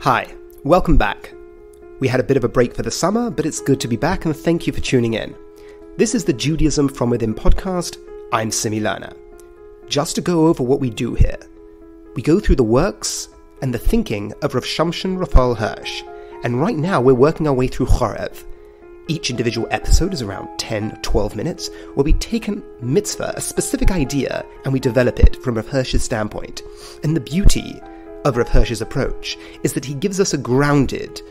Hi, welcome back. We had a bit of a break for the summer, but it's good to be back and thank you for tuning in. This is the Judaism from Within podcast. I'm Simi Lerner. Just to go over what we do here, we go through the works and the thinking of Rav Samson Hirsch, and right now we're working our way through Horeb. Each individual episode is around 10-12 minutes, where we take a mitzvah, a specific idea, and we develop it from Rav Hirsch's standpoint. And the beauty of Rav Hirsch's approach is that he gives us a grounded,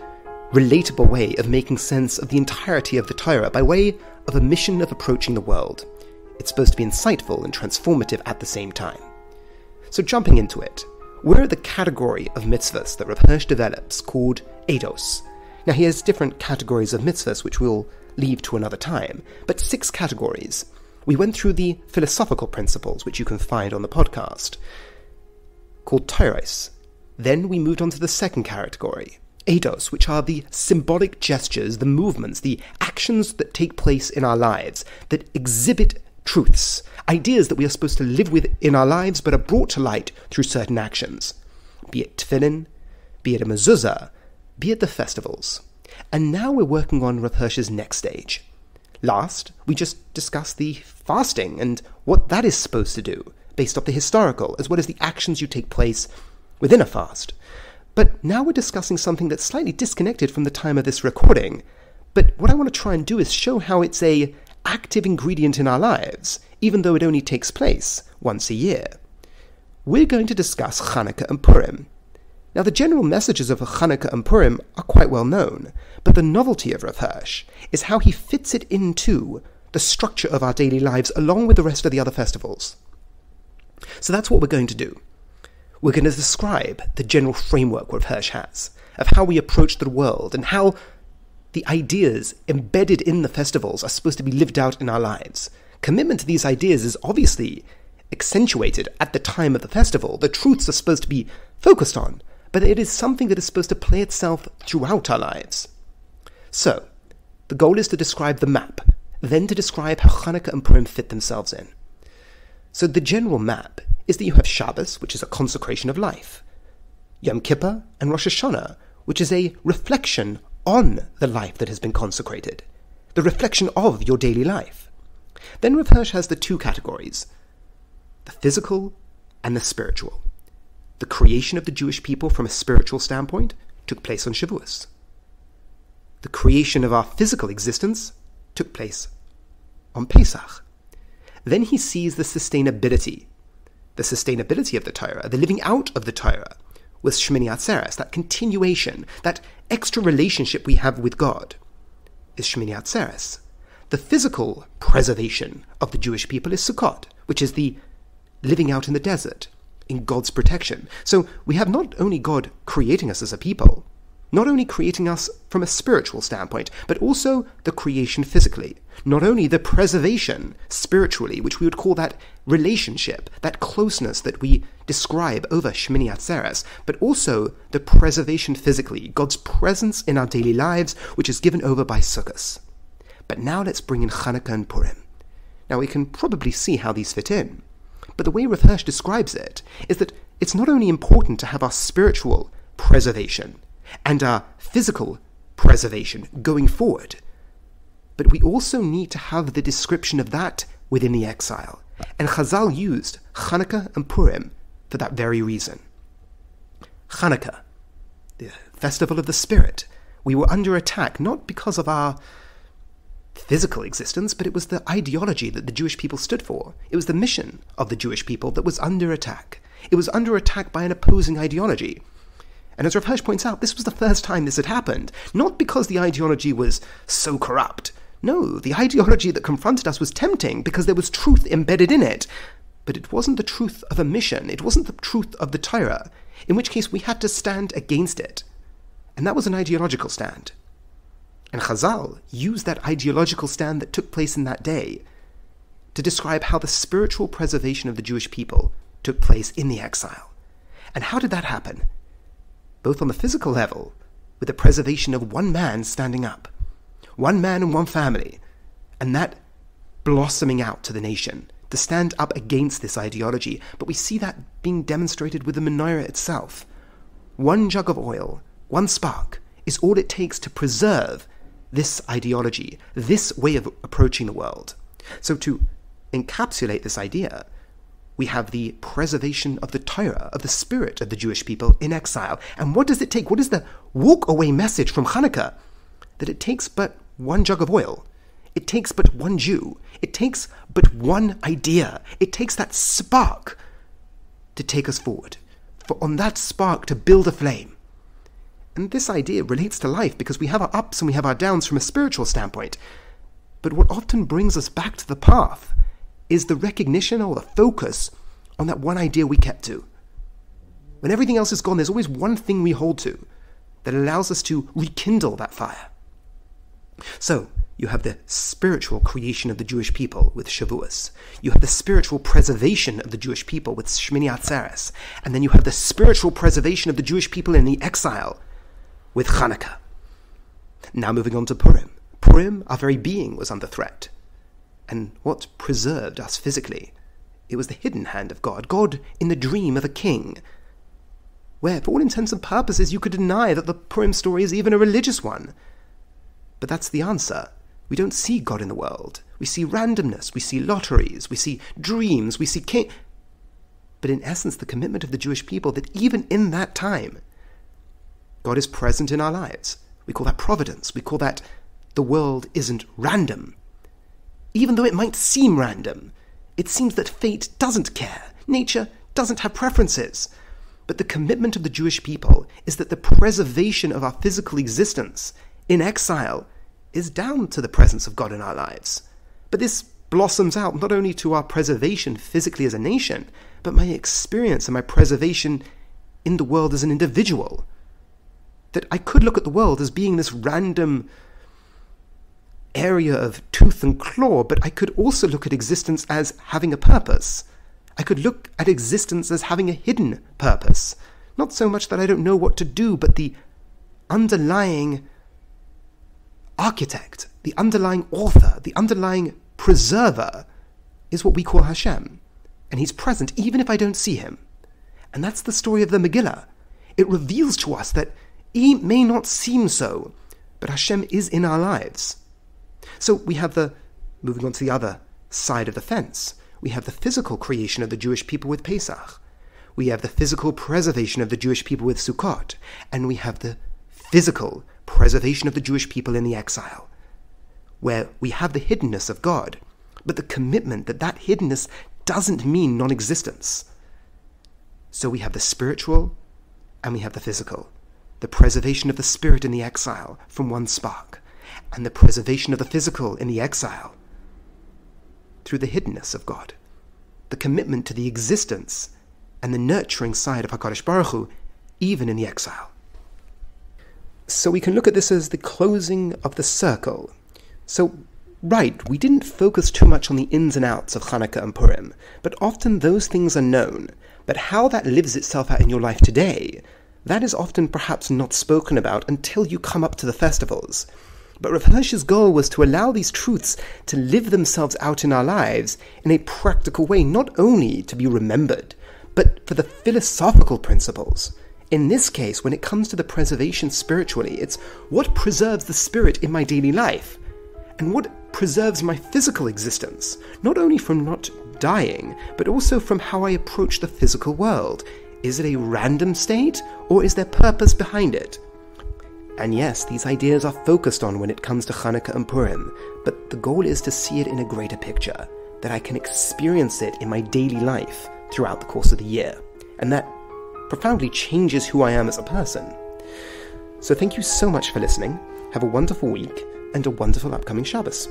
relatable way of making sense of the entirety of the Torah by way of a mission of approaching the world. It's supposed to be insightful and transformative at the same time. So jumping into it, we're at the category of mitzvahs that Rav Hirsch develops called eidos. Now he has different categories of mitzvahs which we'll leave to another time, but 6 categories. We went through the philosophical principles which you can find on the podcast, called Toros. Then we moved on to the second category, eidos, which are the symbolic gestures, the movements, the actions that take place in our lives, that exhibit truths, ideas that we are supposed to live with in our lives but are brought to light through certain actions, be it tefillin, be it a mezuzah, be it the festivals. And now we're working on Rav Hirsch's next stage. Last, we just discussed the fasting and what that is supposed to do, based off the historical, as well as the actions you take place within a fast. But now we're discussing something that's slightly disconnected from the time of this recording. But what I want to try and do is show how it's a active ingredient in our lives, even though it only takes place once a year. We're going to discuss Chanukah and Purim. Now, the general messages of Chanukah and Purim are quite well known, but the novelty of Rav Hirsch is how he fits it into the structure of our daily lives along with the rest of the other festivals. So that's what we're going to do. We're going to describe the general framework Rav Hirsch has of how we approach the world and how the ideas embedded in the festivals are supposed to be lived out in our lives. Commitment to these ideas is obviously accentuated at the time of the festival. The truths are supposed to be focused on, but it is something that is supposed to play itself throughout our lives. So, the goal is to describe the map, then to describe how Chanukah and Purim fit themselves in. So the general map is that you have Shabbos, which is a consecration of life, Yom Kippur and Rosh Hashanah, which is a reflection on the life that has been consecrated, the reflection of your daily life. Then Rav Hirsch has the 2 categories, the physical and the spiritual. The creation of the Jewish people from a spiritual standpoint took place on Shavuos. The creation of our physical existence took place on Pesach. Then he sees the sustainability of the Torah, the living out of the Torah, with Shmini Atzeres, that continuation, that extra relationship we have with God, is Shmini Atzeres. The physical preservation of the Jewish people is Sukkot, which is the living out in the desert, in God's protection. So we have not only God creating us as a people, not only creating us from a spiritual standpoint, but also the creation physically. Not only the preservation spiritually, which we would call that relationship, that closeness that we describe over Shmini Atzeres, but also the preservation physically, God's presence in our daily lives, which is given over by Sukkot. But now let's bring in Chanukah and Purim. Now we can probably see how these fit in. But the way Rav Hirsch describes it is that it's not only important to have our spiritual preservation and our physical preservation going forward, but we also need to have the description of that within the exile. And Chazal used Chanukah and Purim for that very reason. Chanukah, the festival of the spirit. We were under attack, not because of our physical existence, but it was the ideology that the Jewish people stood for. It was the mission of the Jewish people that was under attack. It was under attack by an opposing ideology. And as Rav Hirsch points out, this was the first time this had happened, not because the ideology was so corrupt. No, the ideology that confronted us was tempting because there was truth embedded in it. But it wasn't the truth of a mission. It wasn't the truth of the Torah, in which case we had to stand against it. And that was an ideological stand. And Chazal used that ideological stand that took place in that day to describe how the spiritual preservation of the Jewish people took place in the exile. And how did that happen? Both on the physical level, with the preservation of one man standing up, one man and one family, and that blossoming out to the nation, to stand up against this ideology. But we see that being demonstrated with the menorah itself. One jug of oil, one spark, is all it takes to preserve this ideology, this way of approaching the world. So to encapsulate this idea, we have the preservation of the Torah, of the spirit of the Jewish people in exile. And what does it take? What is the walk-away message from Chanukah? That it takes but one jug of oil. It takes but one Jew. It takes but one idea. It takes that spark to take us forward. For on that spark to build a flame. And this idea relates to life because we have our ups and we have our downs from a spiritual standpoint. But what often brings us back to the path is the recognition or the focus on that one idea we kept to. When everything else is gone, there's always one thing we hold to that allows us to rekindle that fire. So, you have the spiritual creation of the Jewish people with Shavuos. You have the spiritual preservation of the Jewish people with Shmini Atzeres. And then you have the spiritual preservation of the Jewish people in the exile with Chanukah. Now moving on to Purim. Purim, our very being, was under threat. And what preserved us physically? It was the hidden hand of God, God in the dream of a king, where, for all intents and purposes, you could deny that the Purim story is even a religious one. But that's the answer. We don't see God in the world. We see randomness, we see lotteries, we see dreams, we see king. But in essence, the commitment of the Jewish people that even in that time, God is present in our lives. We call that providence. We call that the world isn't random. Even though it might seem random, it seems that fate doesn't care. Nature doesn't have preferences. But the commitment of the Jewish people is that the preservation of our physical existence in exile is down to the presence of God in our lives. But this blossoms out not only to our preservation physically as a nation, but my experience and my preservation in the world as an individual. That I could look at the world as being this random area of tooth and claw, but I could also look at existence as having a purpose. I could look at existence as having a hidden purpose. Not so much that I don't know what to do, but the underlying architect, the underlying author, the underlying preserver is what we call Hashem. And he's present even if I don't see him. And that's the story of the Megillah. It reveals to us that he may not seem so, but Hashem is in our lives. So we have moving on to the other side of the fence, we have the physical creation of the Jewish people with Pesach. We have the physical preservation of the Jewish people with Sukkot. And we have the physical preservation of the Jewish people in the exile, where we have the hiddenness of God, but the commitment that that hiddenness doesn't mean non-existence. So we have the spiritual and we have the physical. The preservation of the spirit in the exile from one spark, and the preservation of the physical in the exile through the hiddenness of God. The commitment to the existence and the nurturing side of HaKadosh Baruch Hu, even in the exile. So we can look at this as the closing of the circle. So, right, we didn't focus too much on the ins and outs of Chanukah and Purim, but often those things are known. But how that lives itself out in your life today, that is often perhaps not spoken about until you come up to the festivals. But Rav Hirsch's goal was to allow these truths to live themselves out in our lives in a practical way, not only to be remembered, but for the philosophical principles. In this case, when it comes to the preservation spiritually, it's what preserves the spirit in my daily life, and what preserves my physical existence, not only from not dying, but also from how I approach the physical world. Is it a random state, or is there purpose behind it? And yes, these ideas are focused on when it comes to Chanukah and Purim, but the goal is to see it in a greater picture, that I can experience it in my daily life throughout the course of the year, and that profoundly changes who I am as a person. So thank you so much for listening. Have a wonderful week, and a wonderful upcoming Shabbos.